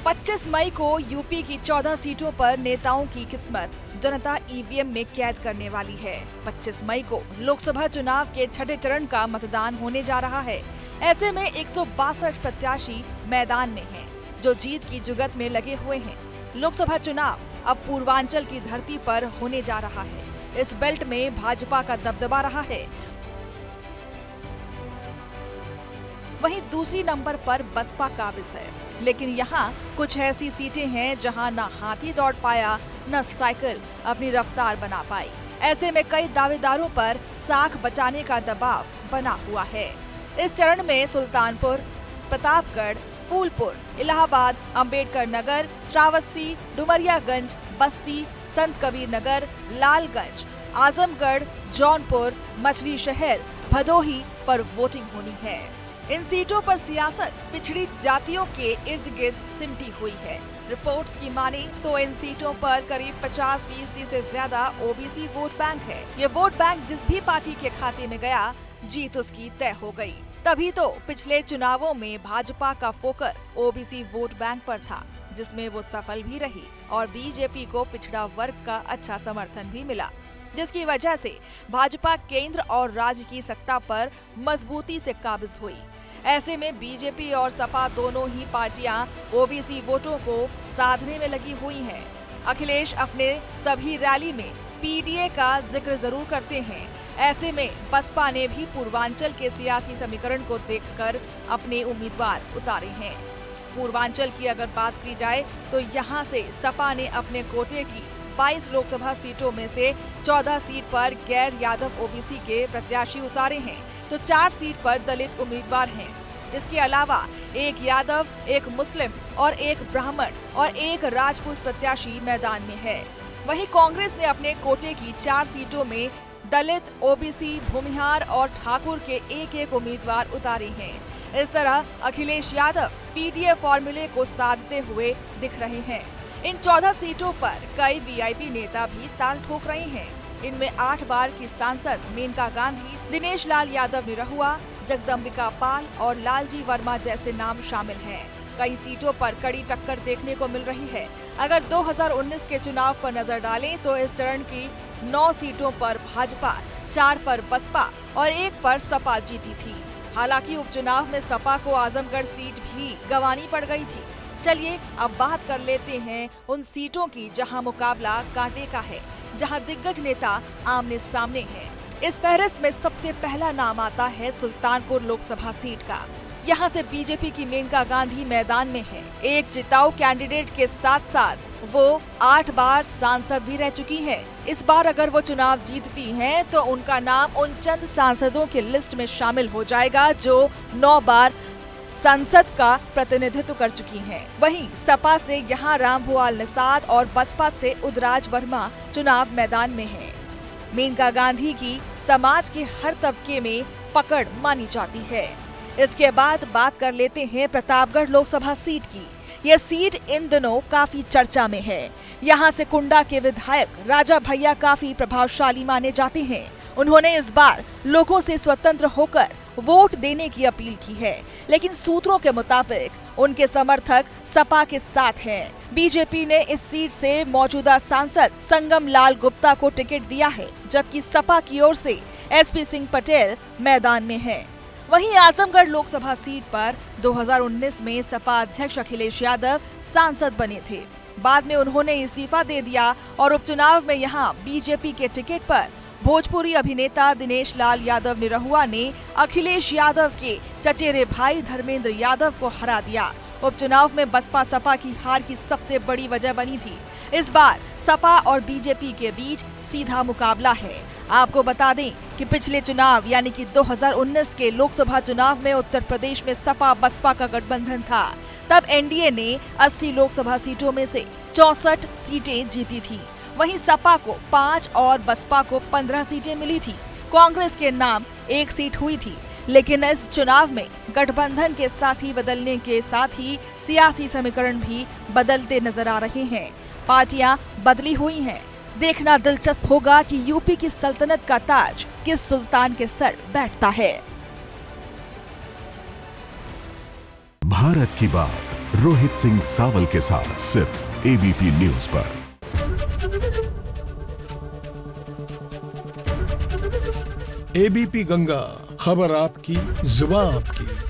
25 मई को यूपी की 14 सीटों पर नेताओं की किस्मत जनता ईवीएम में कैद करने वाली है। 25 मई को लोकसभा चुनाव के छठे चरण का मतदान होने जा रहा है। ऐसे में 162 प्रत्याशी मैदान में हैं, जो जीत की जुगत में लगे हुए हैं। लोकसभा चुनाव अब पूर्वांचल की धरती पर होने जा रहा है। इस बेल्ट में भाजपा का दबदबा रहा है। वहीं दूसरी नंबर पर बसपा काबिज है, लेकिन यहाँ कुछ ऐसी सीटें हैं जहाँ न हाथी दौड़ पाया, न साइकिल अपनी रफ्तार बना पाई। ऐसे में कई दावेदारों पर साख बचाने का दबाव बना हुआ है। इस चरण में सुल्तानपुर, प्रतापगढ़, फूलपुर, इलाहाबाद, अंबेडकर नगर, श्रावस्ती, डुमरियागंज, बस्ती, संत कबीर नगर, लालगंज, आजमगढ़, जौनपुर, मछली शहर, भदोही पर वोटिंग होनी है। इन सीटों पर सियासत पिछड़ी जातियों के इर्द गिर्द सिमटी हुई है। रिपोर्ट्स की माने तो इन सीटों पर करीब 50% से ज्यादा ओबीसी वोट बैंक है। ये वोट बैंक जिस भी पार्टी के खाते में गया, जीत उसकी तय हो गई। तभी तो पिछले चुनावों में भाजपा का फोकस ओबीसी वोट बैंक पर था, जिसमें वो सफल भी रही और बीजेपी को पिछड़ा वर्ग का अच्छा समर्थन भी मिला, जिसकी वजह से भाजपा केंद्र और राज्य की सत्ता पर मजबूती से काबिज हुई। ऐसे में बीजेपी और सपा दोनों ही पार्टियां ओबीसी वोटों को साधने में लगी हुई हैं। अखिलेश अपने सभी रैली में पीडीए का जिक्र जरूर करते हैं। ऐसे में बसपा ने भी पूर्वांचल के सियासी समीकरण को देखकर अपने उम्मीदवार उतारे हैं। पूर्वांचल की अगर बात की जाए तो यहाँ से सपा ने अपने कोटे की 22 लोकसभा सीटों में से 14 सीट पर गैर यादव ओबीसी के प्रत्याशी उतारे हैं, तो 4 सीट पर दलित उम्मीदवार हैं। इसके अलावा एक यादव, एक मुस्लिम और एक ब्राह्मण और एक राजपूत प्रत्याशी मैदान में है। वहीं कांग्रेस ने अपने कोटे की 4 सीटों में दलित, ओबीसी, भूमिहार और ठाकुर के एक उम्मीदवार उतारे हैं। इस तरह अखिलेश यादव पीडीए फॉर्मूले को साधते हुए दिख रहे हैं। इन 14 सीटों पर कई वीआईपी नेता भी ताल ठोक रहे हैं। इनमें 8 बार की सांसद मेनका गांधी, दिनेश लाल यादव निरहुआ, जगदम्बिका पाल और लालजी वर्मा जैसे नाम शामिल हैं। कई सीटों पर कड़ी टक्कर देखने को मिल रही है। अगर 2019 के चुनाव पर नजर डालें तो इस चरण की 9 सीटों पर भाजपा, 4 पर बसपा और 1 पर सपा जीती थी। हालांकि उपचुनाव में सपा को आजमगढ़ सीट भी गंवानी पड़ गई थी। चलिए अब बात कर लेते हैं उन सीटों की जहां मुकाबला कांटे का है, जहां दिग्गज नेता आमने सामने हैं। इस फहरिस्त में सबसे पहला नाम आता है सुल्तानपुर लोकसभा सीट का। यहाँ से बीजेपी की मेनका गांधी मैदान में है। एक जिताऊ कैंडिडेट के साथ साथ वो 8 बार सांसद भी रह चुकी हैं। इस बार अगर वो चुनाव जीतती हैं तो उनका नाम उन चंद सांसदों की लिस्ट में शामिल हो जाएगा जो 9 बार संसद का प्रतिनिधित्व कर चुकी हैं। वहीं सपा से यहाँ रामभुआल निषाद और बसपा से उदराज वर्मा चुनाव मैदान में हैं। मेनका गांधी की समाज के हर तबके में पकड़ मानी जाती है। इसके बाद बात कर लेते हैं प्रतापगढ़ लोकसभा सीट की। यह सीट इन दिनों काफी चर्चा में है। यहाँ से कुंडा के विधायक राजा भैया काफी प्रभावशाली माने जाते हैं। उन्होंने इस बार लोगों से स्वतंत्र होकर वोट देने की अपील की है, लेकिन सूत्रों के मुताबिक उनके समर्थक सपा के साथ हैं। बीजेपी ने इस सीट से मौजूदा सांसद संगम लाल गुप्ता को टिकट दिया है, जबकि सपा की ओर से एसपी सिंह पटेल मैदान में हैं। वहीं आजमगढ़ लोकसभा सीट पर 2019 में सपा अध्यक्ष अखिलेश यादव सांसद बने थे। बाद में उन्होंने इस्तीफा दे दिया और उपचुनाव में यहां बीजेपी के टिकट पर भोजपुरी अभिनेता दिनेश लाल यादव निरहुआ ने अखिलेश यादव के चचेरे भाई धर्मेंद्र यादव को हरा दिया। उपचुनाव में बसपा सपा की हार की सबसे बड़ी वजह बनी थी। इस बार सपा और बीजेपी के बीच सीधा मुकाबला है। आपको बता दें कि पिछले चुनाव यानी कि 2019 के लोकसभा चुनाव में उत्तर प्रदेश में सपा बसपा का गठबंधन था। तब एनडीए ने 80 लोकसभा सीटों में से 64 सीटें जीती थी। वहीं सपा को 5 और बसपा को 15 सीटें मिली थी। कांग्रेस के नाम 1 सीट हुई थी, लेकिन इस चुनाव में गठबंधन के साथी बदलने के साथ ही सियासी समीकरण भी बदलते नजर आ रहे हैं। पार्टियां बदली हुई हैं। देखना दिलचस्प होगा कि यूपी की सल्तनत का ताज किस सुल्तान के सर बैठता है। भारत की बात रोहित सिंह सावल के साथ सिर्फ एबीपी न्यूज पर। एबीपी गंगा, खबर आपकी, जुबान आपकी।